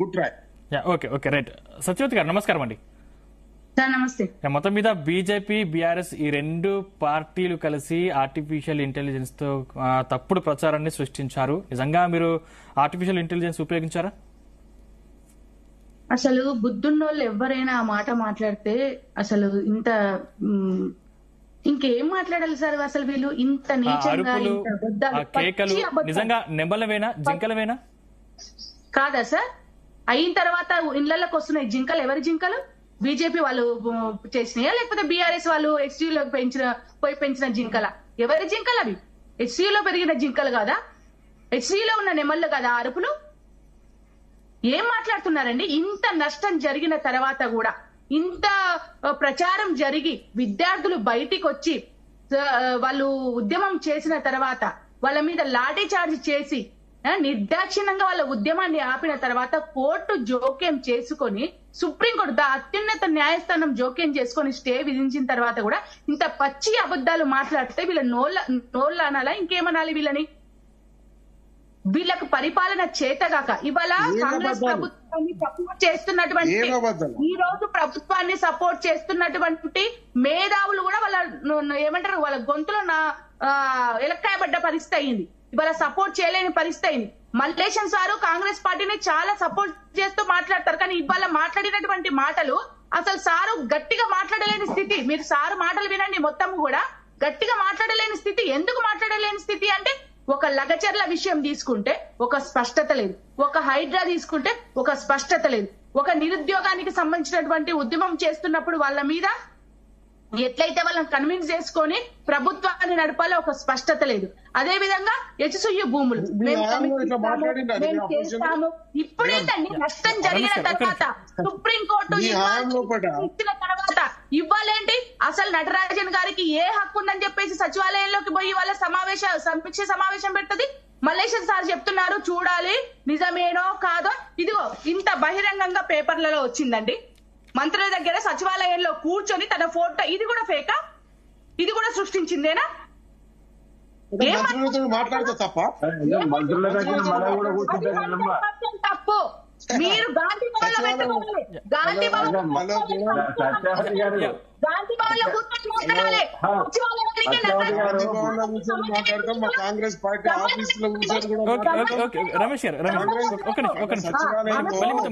Good try. Okay okay right. Satyavathi గారు నమస్కారం అండి. నమస్తే. మొత్తం మీద బీజేపీ బీఆర్ఎస్ ఈ రెండు పార్టీలు కలిసి ఆర్టిఫిషియల్ ఇంటెలిజెన్స్ తో తప్పుడు ప్రచారాన్ని సృష్టించారు. నిజంగా మీరు ఆర్టిఫిషియల్ ఇంటెలిజెన్స్ ఉపయోగించారా? అసలు బుద్ధున్నోళ్ళు ఎవరైనా ఆ మాట మాట్లాడితే అసలు ఇంత ఇంకేం మాట్లాడాలి సార్? అసలు వీళ్ళు ఇంత నీచంగా నిజంగా నెమ్మలవేనా జింకలవేనా కాదా సార్? అయిన తర్వాత ఇళ్లలోకి వస్తున్నాయి జింకలు. ఎవరి జింకలు? బీజేపీ వాళ్ళు చేసినాయా లేకపోతే బీఆర్ఎస్ వాళ్ళు హెచ్డీలోకి పెంచిన జింకల? ఎవరి జింకలు అవి? హెచ్డీలో పెరిగిన జింకలు కాదా? హెచ్డీలో ఉన్న నెమళ్ళు కదా అరుపులు? ఏం మాట్లాడుతున్నారండి? ఇంత నష్టం జరిగిన తర్వాత కూడా, ఇంత ప్రచారం జరిగి విద్యార్థులు బయటికి వచ్చి వాళ్ళు ఉద్యమం చేసిన తర్వాత వాళ్ళ మీద లాఠీ చార్జ్ చేసి నిర్దాక్షిణ్యంగా వాళ్ళ ఉద్యమాన్ని ఆపిన తర్వాత కోర్టు జోక్యం చేసుకొని, సుప్రీంకోర్టు అత్యున్నత న్యాయస్థానం జోక్యం చేసుకొని స్టే విధించిన తర్వాత కూడా ఇంత పచ్చి అబద్ధాలు మాట్లాడితే వీళ్ళ నోళ్ళ అనాలా ఇంకేమనాలి? వీళ్ళకు పరిపాలన చేతగాక ఇవాళ కాంగ్రెస్ ప్రభుత్వాన్ని సపోర్ట్ చేస్తున్నటువంటి, ఈ రోజు ప్రభుత్వాన్ని సపోర్ట్ చేస్తున్నటువంటి మేధావులు కూడా వాళ్ళ ఏమంటారు వాళ్ళ గొంతులో ఎలక్కాయబడ్డ పరిస్థితి అయింది. ఇవాళ సపోర్ట్ చేయలేని పరిస్థితి అయింది. మల్లేశం సారు కాంగ్రెస్ పార్టీని చాలా సపోర్ట్ చేస్తూ మాట్లాడతారు, కానీ ఇవాళ మాట్లాడినటువంటి మాటలు అసలు సారు గట్టిగా మాట్లాడలేని స్థితి. మీరు సారు మాటలు వినండి, మొత్తం కూడా గట్టిగా మాట్లాడలేని స్థితి. ఎందుకు మాట్లాడలేని స్థితి అంటే, ఒక లగచర్ల విషయం తీసుకుంటే ఒక స్పష్టత లేదు, ఒక హైడ్రా తీసుకుంటే ఒక స్పష్టత లేదు, ఒక నిరుద్యోగానికి సంబంధించినటువంటి ఉద్యమం చేస్తున్నప్పుడు వాళ్ళ మీద ఎట్లయితే వాళ్ళని కన్విన్స్ చేసుకొని ప్రభుత్వాన్ని నడపాలో ఒక స్పష్టత లేదు. అదే విధంగా హెచ్సియు భూములు మేము చేస్తాము. ఇప్పుడేంటండి నష్టం జరిగిన తర్వాత సుప్రీంకోర్టు ఇచ్చిన తర్వాత ఇవ్వాలేంటి? అసలు నటరాజన్ గారికి ఏ హక్కు ఉందని చెప్పేసి సచివాలయంలోకి పోయి వాళ్ళ సమీక్ష సమావేశం పెడుతుంది. మల్లేశం సార్ చెప్తున్నారు చూడాలి నిజమేనో కాదో. ఇదిగో ఇంత బహిరంగంగా పేపర్లలో వచ్చిందండి. మంత్రుల దగ్గర సచివాలయంలో కూర్చొని తన ఫోటో, ఇది కూడా ఫేకా? ఇది కూడా సృష్టించిందేనా? తప్పు. మీరు గాంధీ భవన్ లో పెట్టుకోవాలి, గాంధీ భవన్ లో కూర్చొని మాట్లాడాలి. కాంగ్రెస్ పార్టీ ఆఫీస్ లో రమేష్ గారు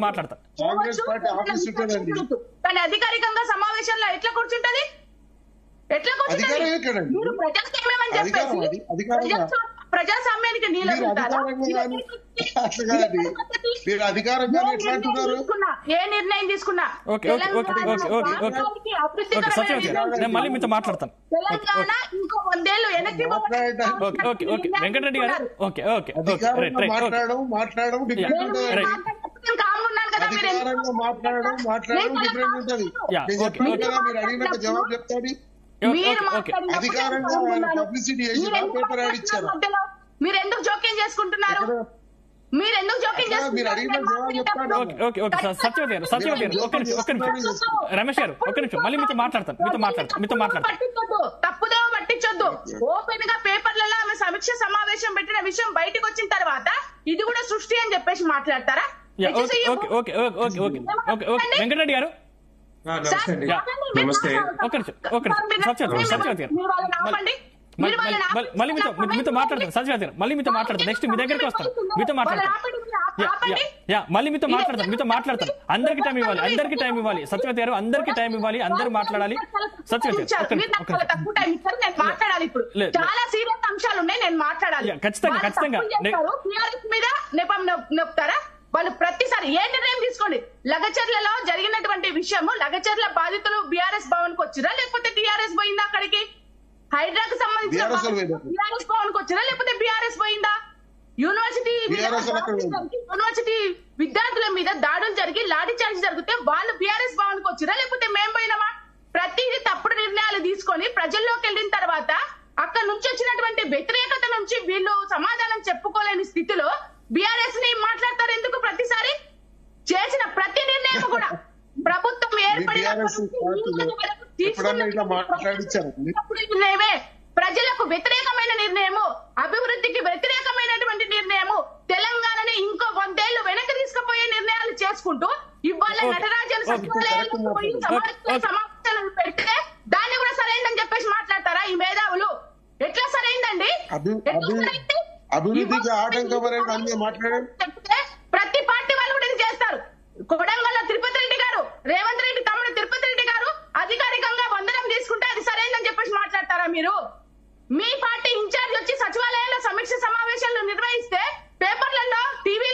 మాట్లాడతా. కాంగ్రెస్ పార్టీ ఆఫీస్ ఉంటుందండి, కానీ అధికారికంగా సమావేశంలో ఎట్లా కూర్చుంటది? మీరు ప్రజాస్వామ్యం అని చెప్పేసి ప్రజాస్వామ్యానికి నీళ్ళు ఏ నిర్ణయం తీసుకున్నా మళ్ళీ మీతో మాట్లాడతాను. తెలంగాణ ఇంకో 100 ఏళ్ళు వెనక్కి వెంకటరెడ్డి గారు కామున్నాను కదా మీరు ఎందుకు జోక్యం చేసుకుంటున్నారు? మీరు ఎందుకు జోక్యం రమేష్ గారు ఒక్క నిమిషం మళ్ళీ మీతో మాట్లాడతాను. తప్పుదో పట్టించొద్దు. ఓపెన్ గా పేపర్లలో ఆమె సమీక్ష సమావేశం పెట్టిన విషయం బయటకు వచ్చిన తర్వాత ఇది కూడా సృష్టి అని చెప్పేసి మాట్లాడతారా? వెంకటరెడ్డి గారు మళ్ళీ మీతో మాట్లాడతాను. సత్యవతి గారు మళ్ళీ మీతో మాట్లాడతాను. నెక్స్ట్ మీ దగ్గరికి వస్తాను, మీతో మాట్లాడతాను. మళ్ళీ మీతో మాట్లాడతాను. అందరికి టైం ఇవ్వాలి సత్యవతి గారు, అందరికి టైం ఇవ్వాలి, అందరూ మాట్లాడాలి. సత్యవతి మాట్లాడాలి. ఇప్పుడు చాలా సీరియస్ అంశాలు ఉన్నాయి, నేను మాట్లాడాలి. ఖచ్చితంగా మీద నెపం నొప్పుతారా? వాళ్ళు ప్రతిసారి ఏ నిర్ణయం తీసుకోండి. లగచర్లలో జరిగినటువంటి విషయము, లగచర్ల బాధితులు బీఆర్ఎస్ భవన్ కు వచ్చిరా లేకపోతే టీఆర్ఎస్ పోయిందా? అక్కడికి హైడ్రాకు సంబంధించిన బీఆర్ఎస్ భవన్ కు వచ్చిరా లేకపోతే బీఆర్ఎస్ పోయిందా? యూనివర్సిటీ విద్యార్థుల మీద దాడులు జరిగి లాఠీ చార్జ్ జరిగితే వాళ్ళు బీఆర్ఎస్ భవన్ కు వచ్చిరా లేకపోతే మేము పోయినామా? ప్రతిదీ తప్పుడు నిర్ణయాలు తీసుకొని ప్రజల్లోకి వెళ్ళిన తర్వాత అక్కడ నుంచి వచ్చినటువంటి వ్యతిరేకత నుంచి వీళ్ళు సమాధానం చెప్పుకోలేని స్థితిలో బీఆర్ఎస్ ని మాట్లాడతారు ఎందుకు? ప్రతిసారి చేసిన ప్రతి నిర్ణయం కూడా ప్రభుత్వం నిర్ణయమే, ప్రజలకు వ్యతిరేకమైన నిర్ణయము, అభివృద్ధికి వ్యతిరేకమైనటువంటి నిర్ణయము, తెలంగాణని ఇంకో 100 ఏళ్ళు వెనక్కి తీసుకుపోయే నిర్ణయాలు చేసుకుంటూ ఇవాళ నటరాజన్ సచివాలయంలో పోయి సమావేశాలు పెడితే దాన్ని కూడా సరైందని చెప్పేసి మాట్లాడతారా ఈ మేధావులు? ఎట్లా సరైందండి? అభివృద్ధికి ఆటంకమైన అన్ని మాట్లాడారు. ప్రతి పార్టీ వాళ్ళు కూడా ఇది చేస్తారు. కొడంగల్ తిరుపతి రెడ్డి గారు, రేవంత్ రెడ్డి తమ్ముడు తిరుపతి రెడ్డి గారు అధికారికంగా వందనం తీసుకుంటే అది సరైందని చెప్పేసి మాట్లాడతారా మీరు? మీ పార్టీ ఇన్ఛార్జ్ వచ్చి సచివాలయంలో సమీక్ష సమావేశాలు నిర్వహిస్తే పేపర్లలో టీవీలో